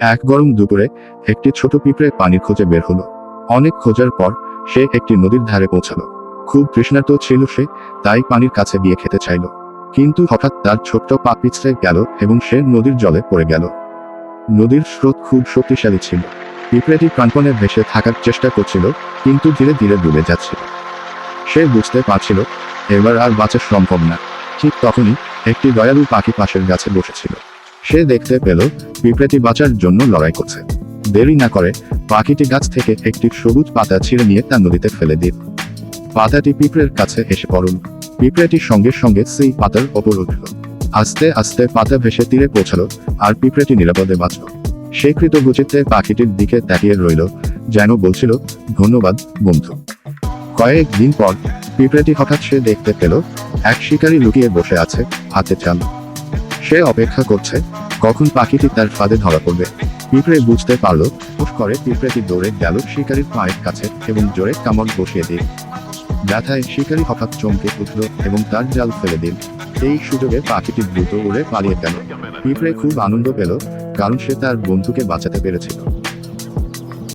এক গরম দুপুরে একটি ছোট পিঁপড়ে পানির খোঁজে বের হলো। অনেক খোঁজার পর সে একটি নদীর ধারে পৌঁছালো। খুব তৃষ্ণার্ত ছিল সে, তাই পানির কাছে গিয়ে খেতে চাইল। কিন্তু হঠাৎ তার ছোট্ট পা পিছলে গেল এবং সে নদীর জলে পড়ে গেল। নদীর স্রোত খুব শক্তিশালী ছিল। পিঁপড়েটি প্রাণপণে ভেসে থাকার চেষ্টা করছিল, কিন্তু ধীরে ধীরে ডুবে যাচ্ছিল। সে বুঝতে পারছিল এবার আর বাঁচা সম্ভব না। ঠিক তখনই একটি দয়ালু পাখি পাশের গাছে বসেছিল। সে দেখতে পেল পিঁপড়েটি বাঁচার জন্য লড়াই করছে। দেরি না করে পাখিটি গাছ থেকে একটি সবুজ পাতা ছিঁড়ে নিয়ে তা নদীতে ফেলে দিল। পাতাটি পিঁপড়ের কাছে এসে পড়ল। পিঁপড়েটি সঙ্গে সঙ্গে সেই পাতার ওপর উঠল। আস্তে আস্তে পাতা ভেসে তীরে পৌঁছালো, আর পিঁপড়েটি নিরাপদে বাঁচল। সে কৃতজ্ঞচিত্তে পাখিটির দিকে তাকিয়ে রইল, যেন বলছিল, ধন্যবাদ বন্ধু। কয়েকদিন পর পিঁপড়েটি হঠাৎ সে দেখতে পেল এক শিকারী লুকিয়ে বসে আছে, হাতে চাল। সে অপেক্ষা করছে কখন পাখিটি তার ফাঁদে ধরা পড়বে। পিঁপড়ে বুঝতে পারল, হুশ করে পিঁপড়েটি দৌড়ে গেল শিকারীর পায়ের কাছে এবং জোরে কামড় বসিয়ে দিল। ব্যথায় শিকারী হঠাৎ চমকে উঠল এবং তার জাল ফেলে দিল। এই সুযোগে পাখিটি দ্রুত উড়ে পালিয়ে গেল। পিঁপড়ে খুব আনন্দ পেল, কারণ সে তার বন্ধুকে বাঁচাতে পেরেছিল।